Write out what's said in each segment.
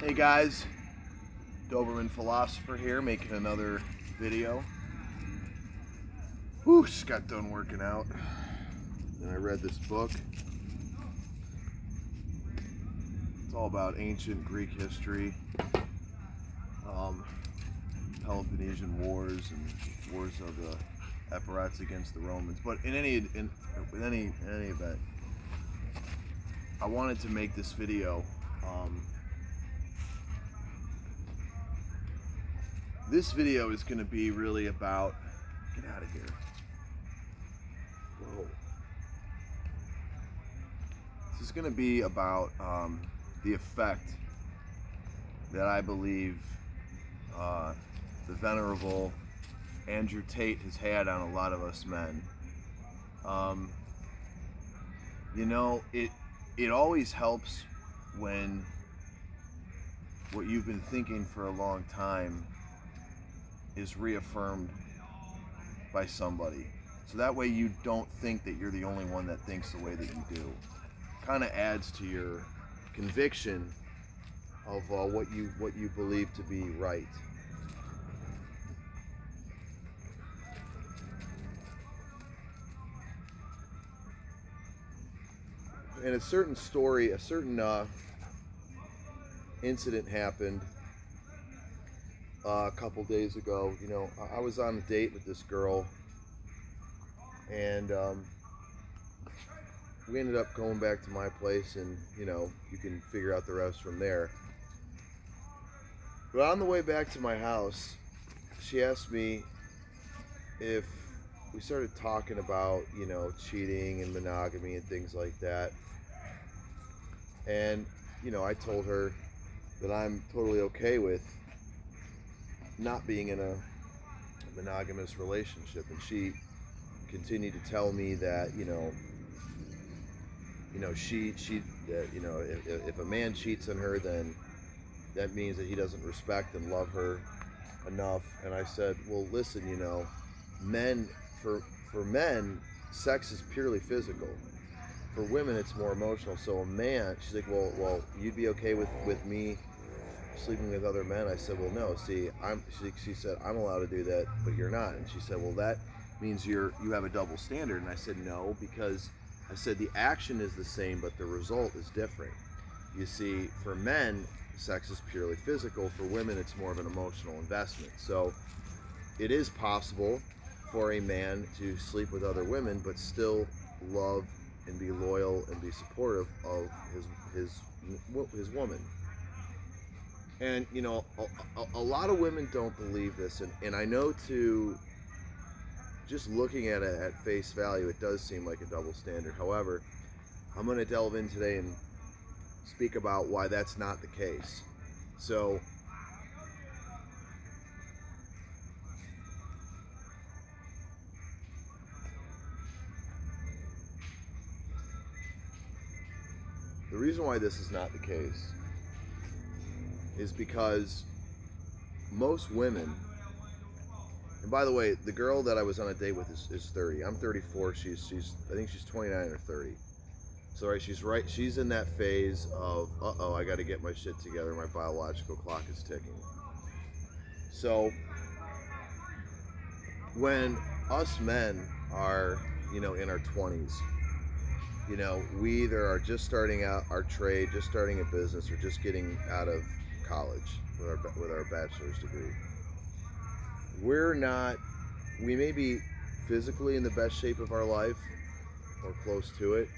Hey guys, Doberman Philosopher here, making another video. Whew, just got done working out, and I read this book. It's all about ancient Greek history, Peloponnesian Wars and wars of the Epirites against the Romans. But in any event, I wanted to make this video. This video is going to be really about, get out of here. Whoa. This is going to be about the effect that I believe the venerable Andrew Tate has had on a lot of us men. You know, it always helps when what you've been thinking for a long time is reaffirmed by somebody. So that way you don't think that you're the only one that thinks the way that you do. Kind of adds to your conviction of what you believe to be right. And a certain story, a certain incident happened a couple days ago. You know, I was on a date with this girl, and we ended up going back to my place, and you know, you can figure out the rest from there. But on the way back to my house, she asked me if we started talking about, you know, cheating and monogamy and things like that. And, you know, I told her that I'm totally okay with not being in a monogamous relationship, and she continued to tell me that she if a man cheats on her, then that means that he doesn't respect and love her enough. And I said, well, listen, you know, for men, sex is purely physical. For women, it's more emotional. So a man, she's like, well, you'd be okay with me sleeping with other men? I said, well, no. See, she said, I'm allowed to do that, but you're not. And she said, well, that means you have a double standard. And I said, no, because I said the action is the same, but the result is different. You see, for men, sex is purely physical. For women, it's more of an emotional investment. So it is possible for a man to sleep with other women, but still love and be loyal and be supportive of his woman. And you know, a lot of women don't believe this, and I know, to just looking at it at face value, it does seem like a double standard. However, I'm going to delve in today and speak about why that's not the case. So the reason why this is not the case is because most women, and by the way, the girl that I was on a date with is 30. I'm 34. I think she's 29 or 30. So she's in that phase of, I got to get my shit together. My biological clock is ticking. So when us men are, you know, in our 20s, you know, we either are just starting out our trade, just starting a business, or just getting out of college with our bachelor's degree. We may be physically in the best shape of our life, or close to it,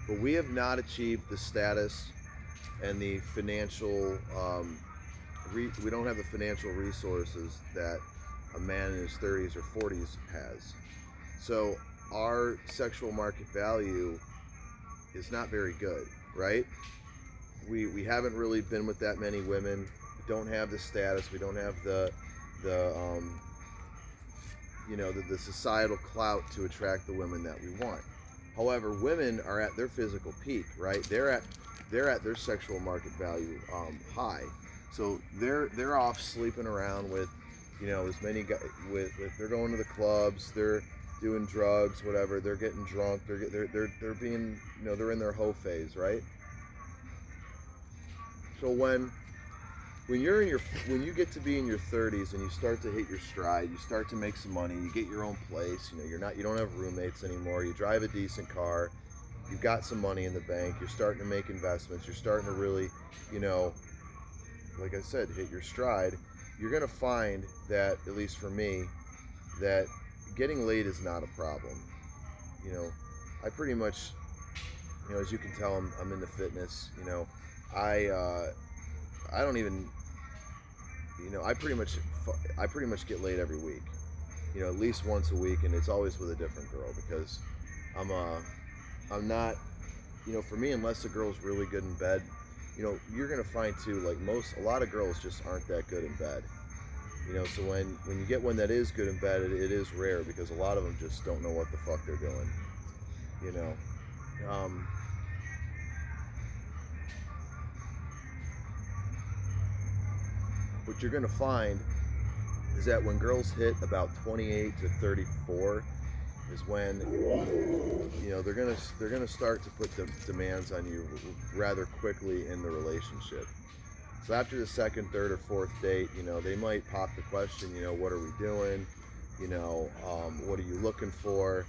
but we have not achieved the status and the financial, we don't have the financial resources that a man in his 30s or 40s has. So our sexual market value is not very good, right? We haven't really been with that many women. We don't have the status. We don't have the societal clout to attract the women that we want. However, women are at their physical peak, right? They're at their sexual market value high. So they're off sleeping around with, you know, as many guys. They're going to the clubs. They're doing drugs, whatever. They're getting drunk. They're being, you know, they're in their hoe phase, right? So when when you get to be in your 30s and you start to hit your stride, you start to make some money, you get your own place, you don't have roommates anymore, you drive a decent car, you've got some money in the bank, you're starting to make investments, you're starting to really, like I said, hit your stride. You're going to find that, at least for me, that getting laid is not a problem. I pretty much, as you can tell, I'm into fitness. I don't even, I pretty much get laid every week. At least once a week, and it's always with a different girl, because I'm not, for me, unless the girl's really good in bed, you're gonna find too, like a lot of girls just aren't that good in bed. So when you get one that is good in bed, it is rare, because a lot of them just don't know what the fuck they're doing. What you're gonna find is that when girls hit about 28 to 34 is when they're gonna start to put demands on you rather quickly in the relationship. So after the second, third, or fourth date, they might pop the question, what are we doing? What are you looking for?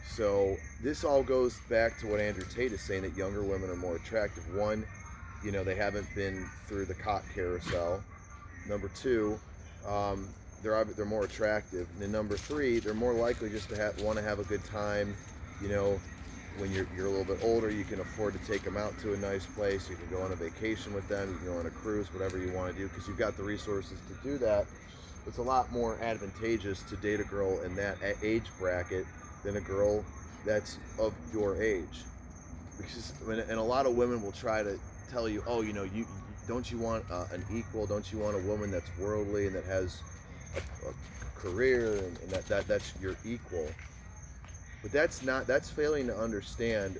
So this all goes back to what Andrew Tate is saying, that younger women are more attractive. One, they haven't been through the cock carousel. Number two, they're more attractive. And then number three, they're more likely just to want to have a good time. When you're a little bit older, you can afford to take them out to a nice place. You can go on a vacation with them. You can go on a cruise, whatever you want to do, because you've got the resources to do that. It's a lot more advantageous to date a girl in that age bracket than a girl that's of your age. And a lot of women will try to tell you, oh, don't you want an equal? Don't you want a woman that's worldly and that has a career and that's your equal? But that's failing to understand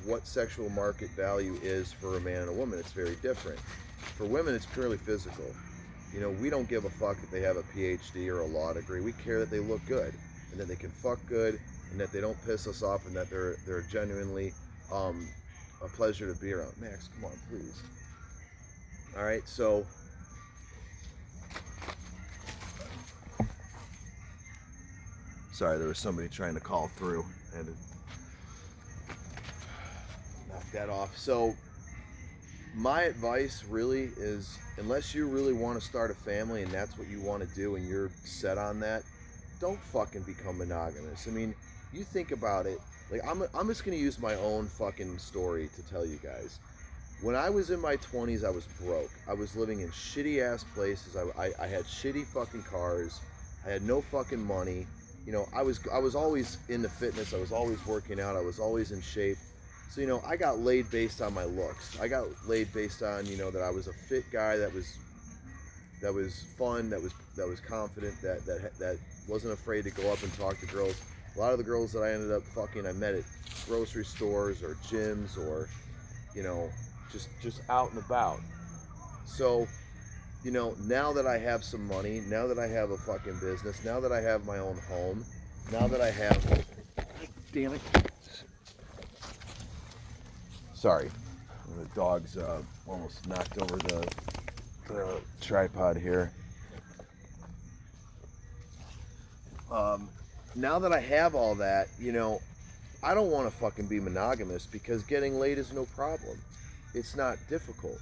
what sexual market value is for a man and a woman. It's very different. For women, it's purely physical. We don't give a fuck that they have a PhD or a law degree. We care that they look good and that they can fuck good and that they don't piss us off and that they're genuinely a pleasure to be around. Max, come on, please. All right, so sorry, there was somebody trying to call through and knock that off. So my advice really is, unless you really want to start a family and that's what you want to do and you're set on that, don't fucking become monogamous. I mean, you think about it. Like, I'm just going to use my own fucking story to tell you guys. When I was in my 20s, I was broke. I was living in shitty ass places. I had shitty fucking cars. I had no fucking money. I was always into fitness. I was always working out. I was always in shape. So, I got laid based on my looks. I got laid based on, that I was a fit guy that was fun, that was confident, that wasn't afraid to go up and talk to girls. A lot of the girls that I ended up fucking, I met at grocery stores or gyms or, just out and about. So, now that I have some money, now that I have a fucking business, now that I have my own home, now that I have, damn it. Sorry, the dog's almost knocked over the tripod here. Now that I have all that, I don't want to fucking be monogamous, because getting laid is no problem. It's not difficult.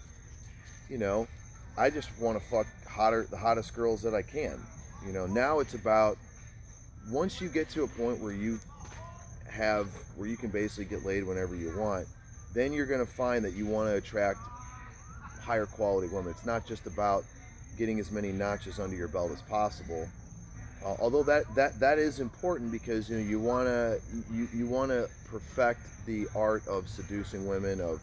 I just want to fuck the hottest girls that I can. Now it's about, once you get to a point where you can basically get laid whenever you want, then you're going to find that you want to attract higher quality women. It's not just about getting as many notches under your belt as possible. Although that is important, because you want to perfect the art of seducing women, of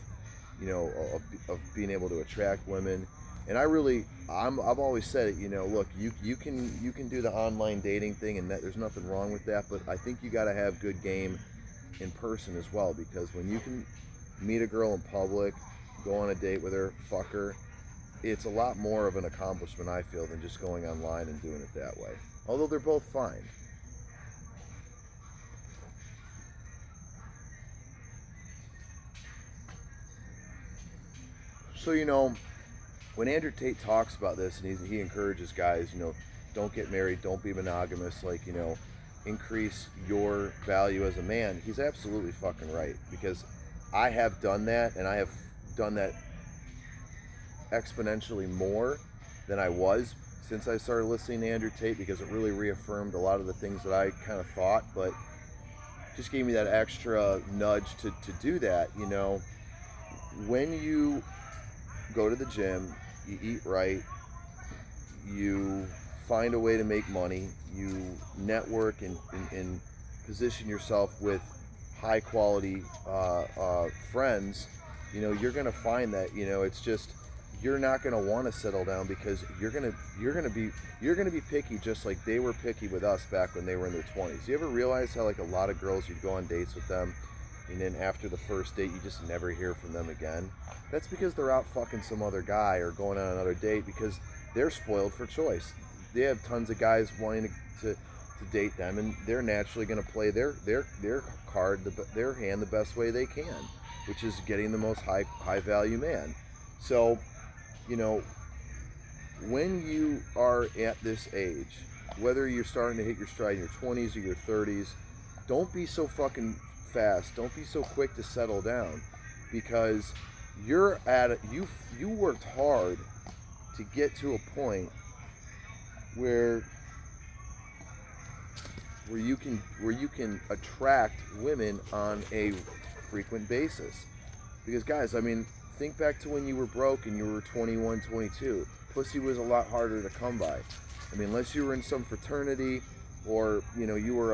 being able to attract women. And I've always said it, look, you can do the online dating thing, and that there's nothing wrong with that, but I think you got to have good game in person as well, because when you can meet a girl in public, go on a date with her, fuck her, it's a lot more of an accomplishment, I feel, than just going online and doing it that way. Although they're both fine. So, when Andrew Tate talks about this, and he encourages guys, you know, don't get married, don't be monogamous, like, you know, increase your value as a man, he's absolutely fucking right. Because I have done that, and I have done that exponentially more than I was since I started listening to Andrew Tate, because it really reaffirmed a lot of the things that I kind of thought, but just gave me that extra nudge to do that. You know, when you go to the gym, you eat right, you find a way to make money, you network and position yourself with high quality friends, you know, you're gonna find that, you know, it's just, you're not gonna want to settle down, because you're gonna be picky, just like they were picky with us back when they were in their 20s. You ever realize how, like, a lot of girls, you'd go on dates with them, and then after the first date you just never hear from them again? That's because they're out fucking some other guy or going on another date, because they're spoiled for choice. They have tons of guys wanting to date them, and they're naturally going to play their card, their hand, the best way they can, which is getting the most high value man. So, you know, when you are at this age, whether you're starting to hit your stride in your 20s or your 30s, don't be so fucking fast. Don't be so quick to settle down, because you're at it. You worked hard to get to a point where you can attract women on a frequent basis. Because, guys, I mean, think back to when you were broke and you were 21, 22. Pussy was a lot harder to come by. I mean, unless you were in some fraternity, or, you know, you were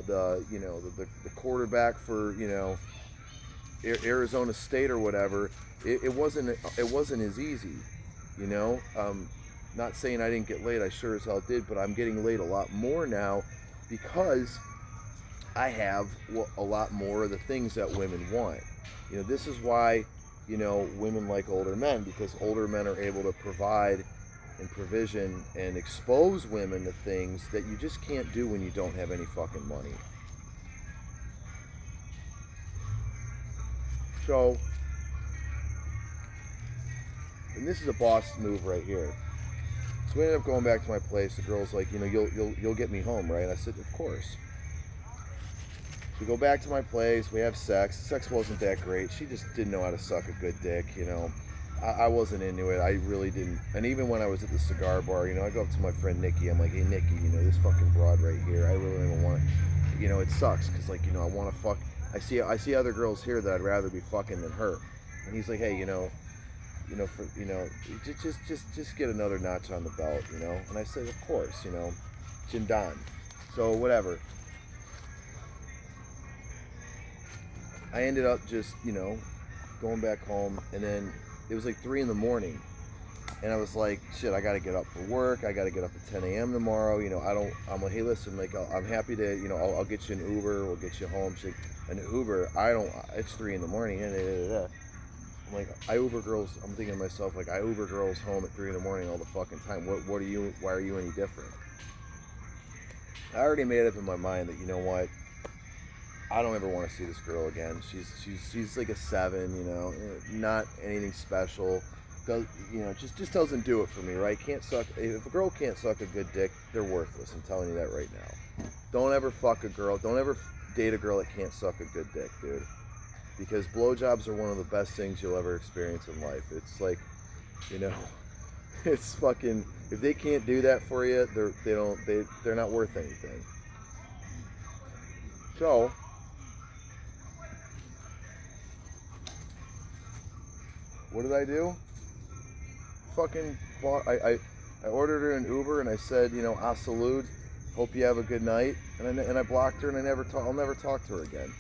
the quarterback for, you know, Arizona State or whatever. It wasn't as easy, you know. Not saying I didn't get laid, I sure as hell did, but I'm getting laid a lot more now, because I have a lot more of the things that women want. You know, this is why, you know, women like older men, because older men are able to provide and provision and expose women to things that you just can't do when you don't have any fucking money. So, and this is a boss move right here. So we ended up going back to my place. The girl's like, you know, you'll get me home, right? I said, of course. We go back to my place. We have sex. Sex wasn't that great. She just didn't know how to suck a good dick, you know. I wasn't into it. I really didn't. And even when I was at the cigar bar, you know, I go up to my friend Nikki. I'm like, hey, Nikki, you know, this fucking broad right here, I really don't want, you know, it sucks, because, like, you know, I want to fuck. I see other girls here that I'd rather be fucking than her. And he's like, hey, just get another notch on the belt, you know. And I said, of course, you know, Jindan. So whatever. I ended up just, you know, going back home, and then it was like 3 a.m, and I was like, shit, I gotta get up for work. I gotta get up at 10 a.m. tomorrow. You know, I'm like, hey, listen, like, I'm happy to, you know, I'll get you an Uber. We'll get you home. She's like, an Uber? It's 3 a.m. I'm like, I Uber girls. I'm thinking to myself, like, I Uber girls home at 3 a.m. all the fucking time. Why are you any different? I already made up in my mind that, you know what, I don't ever want to see this girl again. She's like a 7, you know, not anything special. You know, just doesn't do it for me, right? Can't suck. If a girl can't suck a good dick, they're worthless. I'm telling you that right now. Don't ever fuck a girl. Don't ever date a girl that can't suck a good dick, dude. Because blowjobs are one of the best things you'll ever experience in life. It's like, you know, it's fucking. If they can't do that for you, they're not worth anything. So, what did I do? Fucking bought. I ordered her an Uber, and I said, you know, a salud. Hope you have a good night. And I blocked her, and I'll never talk to her again.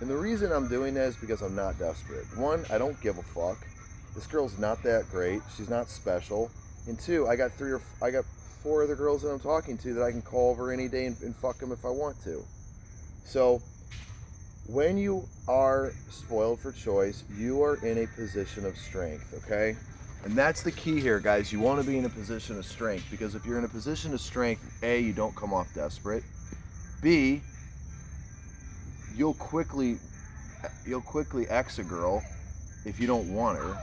And the reason I'm doing that is because I'm not desperate. 1, I don't give a fuck. This girl's not that great. She's not special. And 2, I got 4 other girls that I'm talking to that I can call over any day and fuck them if I want to. So, when you are spoiled for choice, you are in a position of strength, okay? And that's the key here, guys. You want to be in a position of strength, because if you're in a position of strength, A, you don't come off desperate. B, you'll quickly X a girl if you don't want her.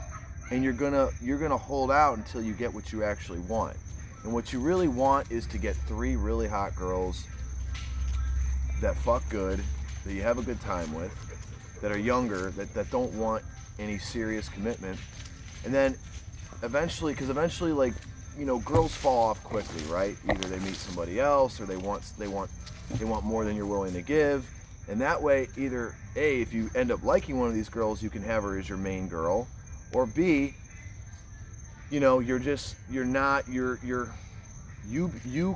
and you're gonna hold out until you get what you actually want. And what you really want is to get 3 really hot girls that fuck good, that you have a good time with, that are younger, that don't want any serious commitment. And then eventually, because eventually, like, you know, girls fall off quickly, right? Either they meet somebody else, or they want more than you're willing to give. And that way, either A, if you end up liking one of these girls, you can have her as your main girl, or B, you know, you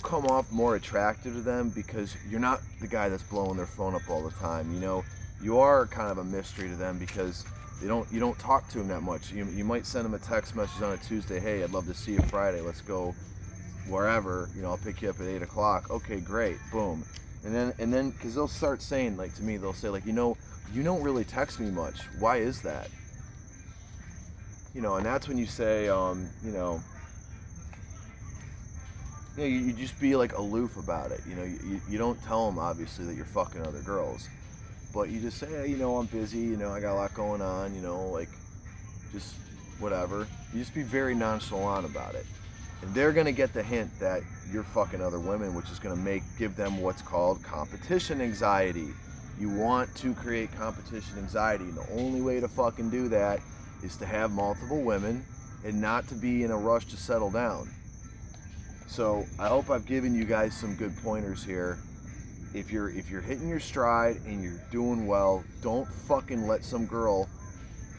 come off more attractive to them because you're not the guy that's blowing their phone up all the time. You know, you are kind of a mystery to them because you don't talk to them that much. You might send them a text message on a Tuesday, hey, I'd love to see you Friday, let's go wherever, you know, I'll pick you up at 8 o'clock. Okay, great, boom. And then because they'll start saying, like, to me, they'll say, like, you know, you don't really text me much, why is that? You know, and that's when you say, you just be like aloof about it. You know, you don't tell them obviously that you're fucking other girls, but you just say, hey, you know, I'm busy, you know, I got a lot going on, you know, like, just whatever. You just be very nonchalant about it. And they're gonna get the hint that you're fucking other women, which is gonna give them what's called competition anxiety. You want to create competition anxiety, and the only way to fucking do that is to have multiple women and not to be in a rush to settle down. So I hope I've given you guys some good pointers here. If you're hitting your stride and you're doing well, don't fucking let some girl,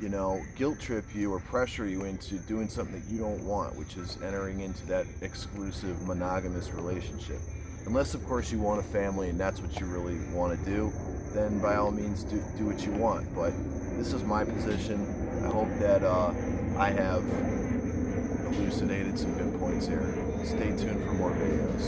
you know, guilt trip you or pressure you into doing something that you don't want, which is entering into that exclusive monogamous relationship. Unless, of course, you want a family and that's what you really want to do, then by all means do what you want. But this is my position. I hope that I have elucidated some good points here. Stay tuned for more videos.